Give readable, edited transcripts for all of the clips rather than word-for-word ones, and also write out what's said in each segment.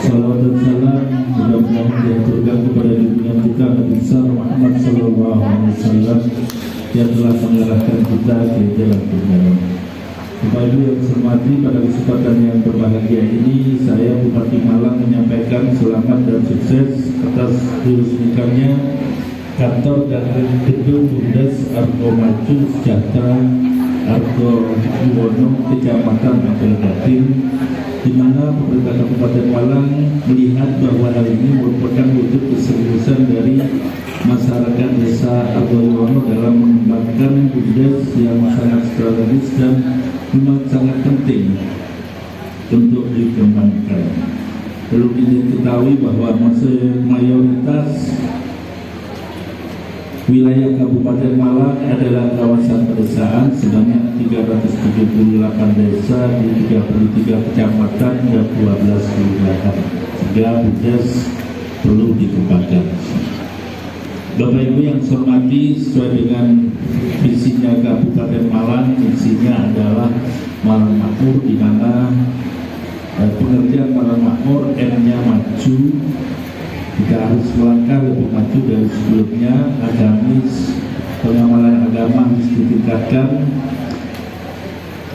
Salawat dan salam mudah-mudahan diaturkan kepada junjungan kita Nabi besar Muhammad Sallallahu Alaihi Wasallam yang telah mengarahkan kita ke jalan kebenaran. Bapak Ibu yang saya hormati, pada kesempatan yang berbahagia ini saya Bupati Malang menyampaikan selamat dan sukses atas diresmikannya kantor dan gedung Bumdes Argo Maju Sejahtera Argo Yuwono Kecamatan Mangkunegaran, di mana pemerintah Kabupaten Malang melihat bahwa hal ini merupakan wujud keseriusan dari masyarakat desa Argo Yuwono dalam mengembangkan bumdes yang sangat strategis dan memang sangat penting untuk dikembangkan. Perlu diketahui bahwa mayoritas wilayah Kabupaten Malang adalah kawasan pedesaan sebanyak 378 desa di 33 kecamatan dan 12 kelurahan, sehingga bumdes perlu dikembangkan. Bapak Ibu yang saya hormati, sesuai dengan visinya Kabupaten Malang, visinya adalah Malang Makmur, di mana pengertian Malang Makmur M-nya maju. Kita harus melangkah lebih maju dari sebelumnya. Agamis, pengamalan agama harus ditingkatkan.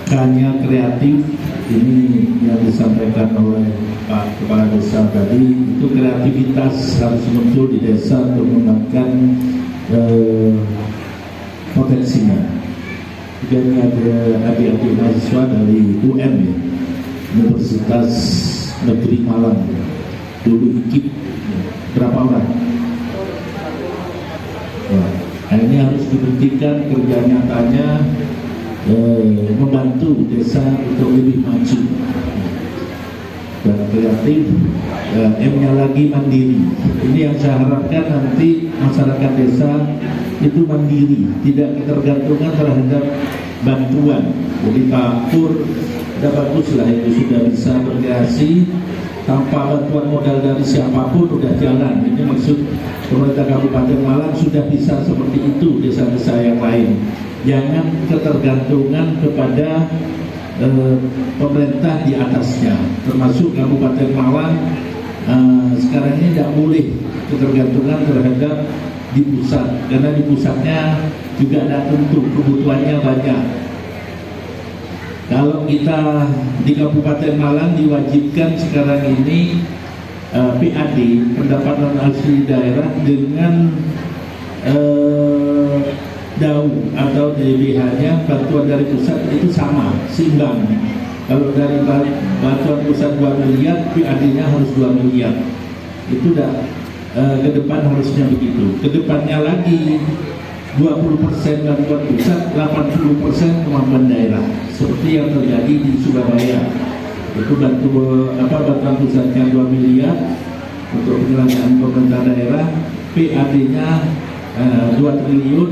K-nya kreatif, ini yang disampaikan oleh Pak Kepala Desa tadi, itu kreativitas harus muncul di desa untuk mengembangkan potensinya. Dan ada adik-adik mahasiswa dari UM, ya, Universitas Negeri Malang, dulu IKIP, berapa orang? Nah, ini harus dibuktikan kerja nyatanya, membantu desa untuk lebih maju dan kreatif. M-nya lagi mandiri. Ini yang saya harapkan nanti masyarakat desa itu mandiri, tidak ketergantungan terhadap bantuan. Jadi Pak Pur sudah baguslah itu, sudah bisa berkreasi tanpa bantuan modal dari siapapun, udah jalan. Ini maksud pemerintah Kabupaten Malang sudah bisa seperti itu desa-desa yang lain. Jangan ketergantungan kepada pemerintah di atasnya, termasuk Kabupaten Malang. Sekarang ini tidak boleh ketergantungan terhadap di pusat, karena di pusatnya juga ada tentu kebutuhannya banyak. Kalau kita di Kabupaten Malang diwajibkan sekarang ini PAD, pendapatan asli daerah, dengan DAU atau DBH-nya bantuan dari pusat itu sama, seimbang. Kalau dari bantuan pusat 2 miliar, PAD-nya harus 2 miliar. Itu udah ke depan harusnya begitu. Ke depannya lagi 20% bantuan pusat, 80% kemampuan daerah. Seperti yang terjadi di Surabaya. Itu bantuan pusatnya 2 miliar untuk penyelenggaraan pemerintah daerah, PAD-nya 2 triliun,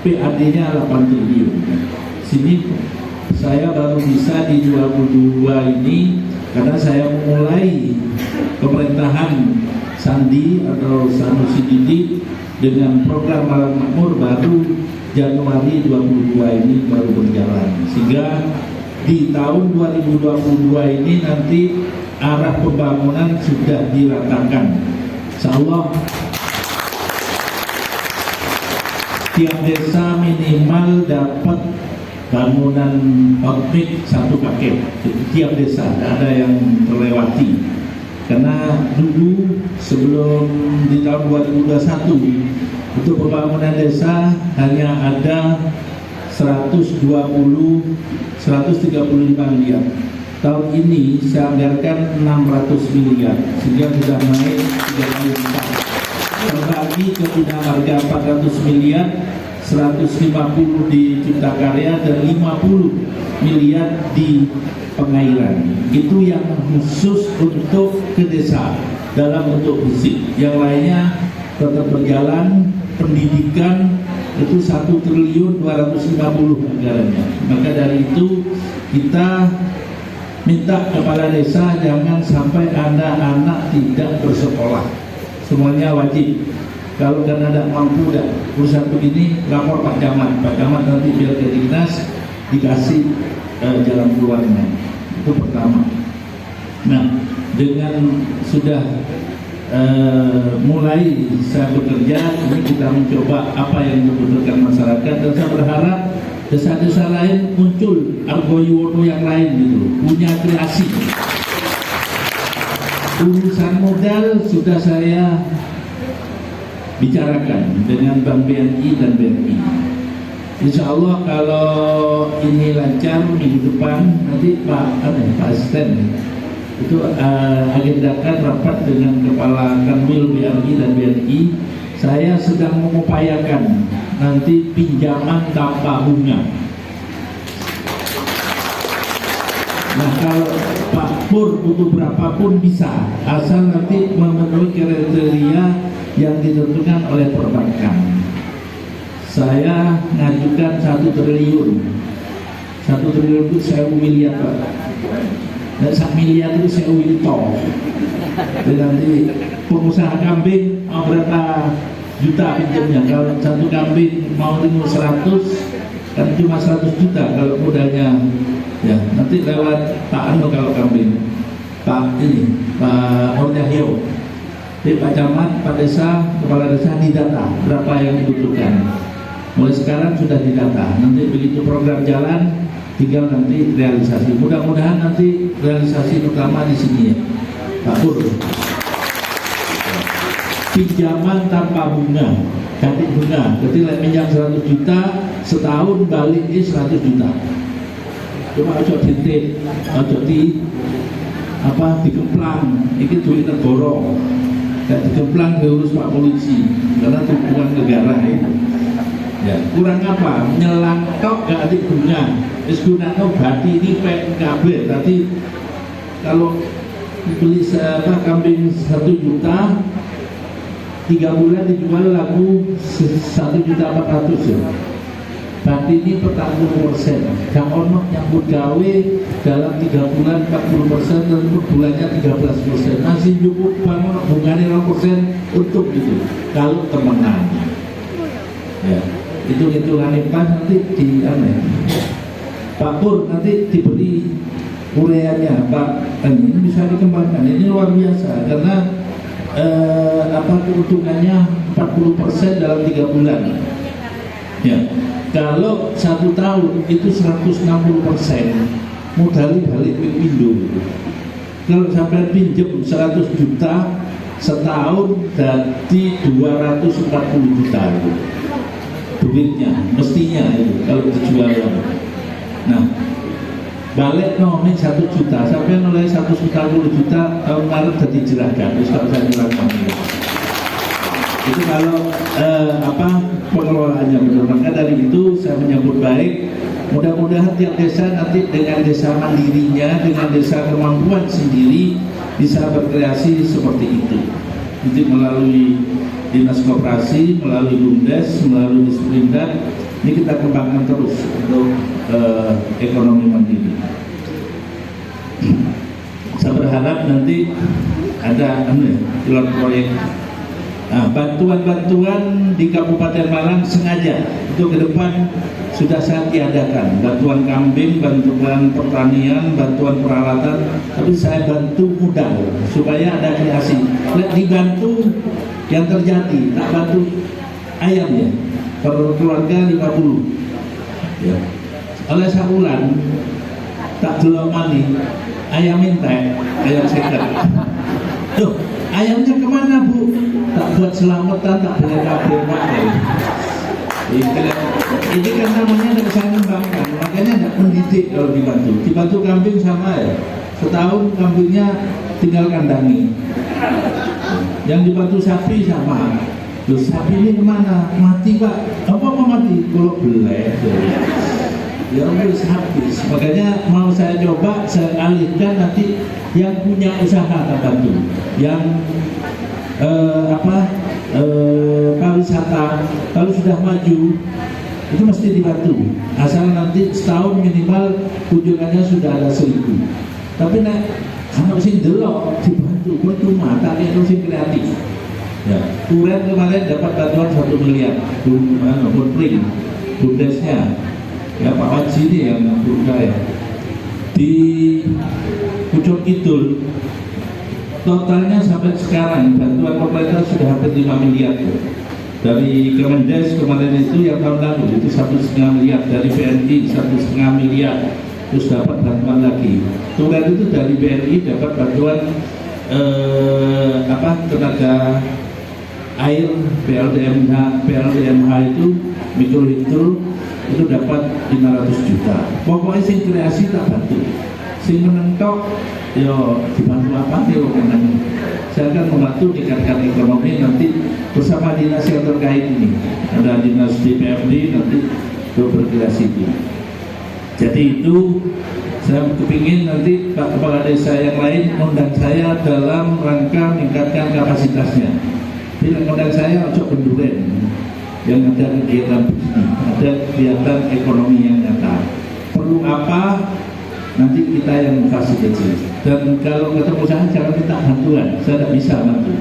PAD-nya 8 triliun. Sini saya baru bisa di 2022 ini karena saya mulai pemerintahan Sandi atau Sanusi Didik dengan program Malang Makmur baru Januari 2022 ini baru berjalan, sehingga di tahun 2022 ini nanti arah pembangunan sudah diratakan. Insyaallah tiap desa minimal dapat bangunan outfit 1 paket. Tiap desa, ada yang terlewati. Karena dulu sebelum di tahun 2021 untuk pembangunan desa hanya ada 135 miliar. Tahun ini saya anggarkan 600 miliar, sehingga sudah naik 3 kali lipat. Terbagi ke Bina Marga 400 miliar, 150 di Cipta Karya dan 50 miliar di pengairan. Itu yang khusus untuk ke desa dalam bentuk fisik. Yang lainnya tetap berjalan. Pendidikan itu 1.250 anggarannya. Maka dari itu kita minta kepala desa jangan sampai anak-anak tidak bersekolah. Semuanya wajib. Kalau kan ada mampu dan urusan begini, lapor Pak Camat. Pak Camat nanti biar ke dinas dikasih jalan keluarnya. Itu pertama. Nah, dengan sudah mulai saya bekerja, ini kita mencoba apa yang dibutuhkan masyarakat, dan saya berharap desa-desa lain muncul Argo Yuwono yang lain gitu, punya kreasi. Urusan modal sudah saya bicarakan dengan Bank BNI dan BNI. Insya Allah kalau ini lancar minggu depan nanti Pak Asisten itu agendakan rapat dengan Kepala Kanwil BRI dan BNI. Saya sedang mengupayakan nanti pinjaman tanpa bunga. Nah, kalau Pak Pur butuh berapapun bisa, asal nanti memenuhi kriteria yang ditentukan oleh perbankan. Saya ngajukan 1 triliun. 1 triliun itu 1.000 miliar, Pak. Dan 1 miliar itu 1.000 juta. Jadi nanti pengusaha kambing mau berapa juta pinjamnya. Kalau 1 kambing mau 100, kan cuma 100 juta kalau modalnya. Ya, nanti lewat Pak Anu kalau kambing, Pak Ornyahyo, Pak Camat, Pak Desa, Kepala Desa didata berapa yang dibutuhkan. Mulai sekarang sudah didata. Nanti begitu program jalan, tinggal nanti realisasi. Mudah-mudahan nanti realisasi pertama di sini ya, Pak Pur. Pinjaman tanpa bunga, ganti bunga. Jadi pinjam 100 juta, setahun balik ini 100 juta. Cuma ojo ditip, ojo dikemplang, ini duit negara, dan dikemplang diurus Pak Polisi, karena itu bukan negara itu. Ya, kurang apa? Nyelang tok gak ada bunga. Wis gunane bati ini PKB. Tadi kalau beli kambing 1 juta, 3 bulan dijual laku 1.400.000 ya. Bati ini per 40%. Gak ono yang gawe dalam 3 bulan 40% dan per bulannya 13%. Masih cukup bangun bunganya 0% untuk itu. Kalau temenan. Ya, hitung-hitungan pas nanti di Pak Pur nanti diberi ureanya Pak, ini bisa dikembangkan. Ini luar biasa karena keuntungannya 40% dalam 3 bulan. Ya, kalau 1 tahun itu 160%, modalnya balik pindu. Kalau sampai pinjam 100 juta setahun jadi 240 juta itu. Duitnya mestinya itu kalau dijual. Nah, balik ini 1 juta sampai mulai 140 juta tahun Maret jadi jeragan. Terus kalau saya jeragan itu kalau pengelolaannya benar. Maka dari itu saya menyambut baik. Mudah-mudahan tiap desa nanti dengan desa mandirinya, dengan desa kemampuan sendiri bisa berkreasi seperti itu. Jadi melalui dinas koperasi, melalui BUMDes, melalui Disperindak, ini kita kembangkan terus untuk ekonomi mandiri. Saya berharap nanti ada pilot proyek. Nah, bantuan-bantuan di Kabupaten Malang sengaja untuk ke depan sudah saya tiadakan. Bantuan kambing, bantuan pertanian, bantuan peralatan, tapi saya bantu modal supaya ada kreasi. Dibantu yang terjadi, tak bantu ayam ya, per keluarga 50 ya. Oleh sabulan tak delok mani ayam minta, ayam sekat. Tuh, ayamnya kemana Bu? Tak buat selamatan, tak boleh kabel. Ini kan namanya tidak saya kembangkan, makanya tidak mendidik kalau dibantu. Dibantu kambing sama ya, setahun kambingnya tinggal kandangi. Yang dibantu sapi sama. Loh, sapi ini kemana? Mati Pak. Apa mau mati? Kalau belek. Ya harus habis. Makanya mau saya coba, saya alihkan nanti yang punya usaha tak bantu. Yang pariwisata kalau sudah maju itu mesti dibantu. Asal nanti setahun minimal kunjungannya sudah ada 1.000. Tapi kalau sing delok dibantu, cuma tak ada sing kreatif. Ya, Turen kemarin dapat bantuan 1 miliar, footprint, BUMDesnya. Ya Pak Haji ini yang berusaha ya. Di Pucuk Kidul Totalnya sampai sekarang bantuan pemerintah sudah hampir 5 miliar ya. Dari Kemendes kemarin itu yang tahun lalu itu 1,5 miliar, dari BNI 1,5 miliar, terus dapat bantuan lagi. Tunggal itu dari BNI dapat bantuan tenaga air PLDMH itu mikrohidro itu dapat 500 juta. Pokoknya sing kreasi tak bantu, sing menentok yo dibantu apa yo menang. Saya akan membantu meningkatkan ekonomi nanti bersama dinas yang terkait ini. Ada dinas DPRD nanti berkreasi itu. Jadi itu saya kepingin nanti Pak Kepala Desa yang lain undang saya dalam rangka meningkatkan kapasitasnya. Tidak undang saya untuk penduren yang ada kegiatan bisnis, ada kegiatan ekonomi yang nyata. Perlu apa? Nanti kita yang fasilitasi. Dan kalau ketemu saya jangan minta bantuan, saya tidak bisa bantu.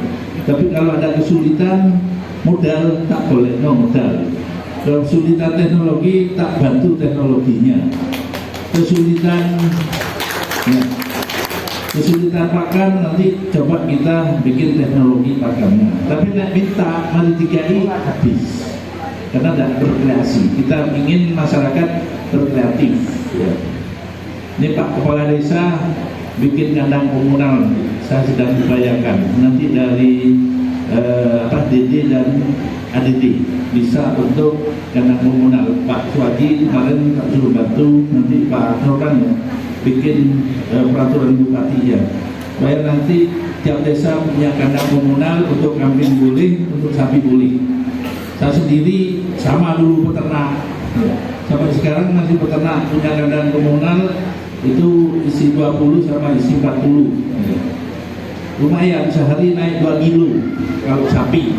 Tapi kalau ada kesulitan modal tak boleh modal. Kalau kesulitan teknologi tak bantu teknologinya. Kesulitan pakan nanti coba kita bikin teknologi pakannya. Tapi tidak minta mari dikai habis. Karena tidak berkreasi. Kita ingin masyarakat berkreatif. Ya. Ini Pak Kepala Desa bikin kandang komunal, saya sedang dibayangkan nanti dari DD dan ADD bisa untuk kandang komunal. Pak Suwaji kemarin tak suruh bantu, nanti Pak Noran ya bikin peraturan bupati ya. Supaya nanti tiap desa punya kandang komunal untuk kambing boleh, untuk sapi boleh. Saya sendiri sama dulu peternak, sampai sekarang masih peternak, punya kandang komunal itu isi 20 sama isi 40. Lumayan sehari naik 2 kilo kalau sapi.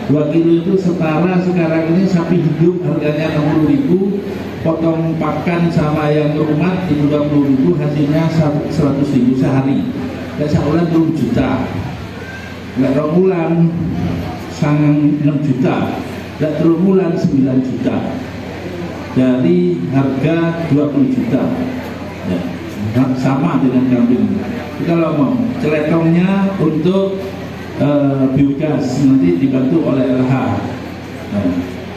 2 kilo itu setara sekarang ini sapi hidup harganya 60.000, potong pakan sama yang rumah itu 20.000, hasilnya 100.000 sehari. Dan sebulan 2 juta. Nggak bulan sang 6 juta, nggak bulan 9 juta. Dari harga 20 juta. Ya, sama dengan kambing. Kalau mau celetongnya untuk biogas nanti dibantu oleh LH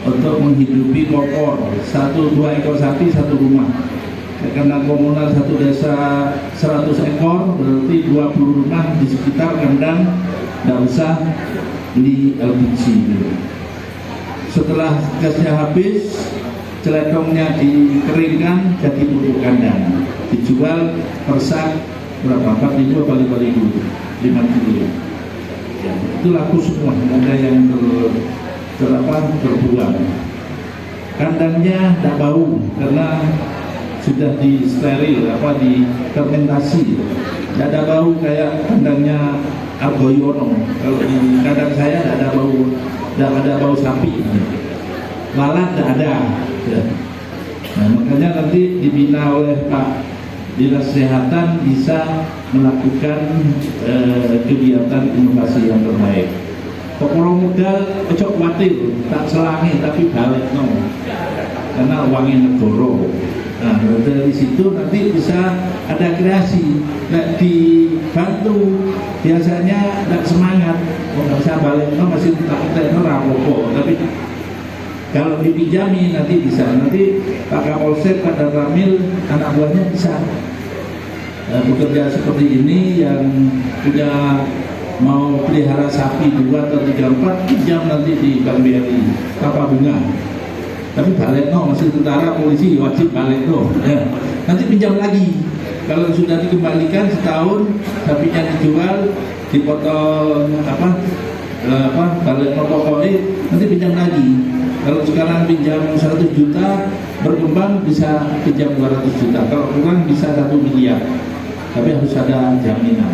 untuk menghidupi kompor 1-2 ekor sapi satu rumah. Karena komunal satu desa 100 ekor berarti 20 rumah di sekitar kandang, tidak usah beli LPG gitu. Setelah gasnya habis, celetongnya dikeringkan jadi pupuk kandang, dijual per sak berapa? 4.000 atau 5.000? 5 kilo. Ya, itu laku semua, ada yang terbuang. Kandangnya tidak bau karena sudah di steril, di fermentasi, tidak ada bau kayak kandangnya Argoyono. Kalau di kandang saya tidak ada bau sapi. Lalat tidak ada. Ya. Nah, makanya nanti dibina oleh Pak Dinas Kesehatan bisa melakukan kegiatan inovasi yang terbaik. Pokoknya modal ojo kuatir, tak selangi tapi balik karena uangnya negara. Nah, dari situ nanti bisa ada kreasi, nggak dibantu biasanya nggak semangat, nggak bisa balik masih tak rapopo, tapi kalau dipinjami nanti bisa, nanti Pak Kapolsek, Pak Ramil, anak buahnya bisa bekerja seperti ini, yang punya mau pelihara sapi 2 atau 3, 4 pinjam nanti di Bank BRI tanpa bunga. Tapi balik masih tentara polisi wajib balik ya. Nanti pinjam lagi. Kalau sudah dikembalikan setahun sapinya dijual, dipotong balik pokoknya nanti pinjam lagi. Kalau sekarang pinjam 100 juta, berkembang bisa pinjam 200 juta. Kalau kurang bisa 1 miliar. Tapi harus ada jaminan.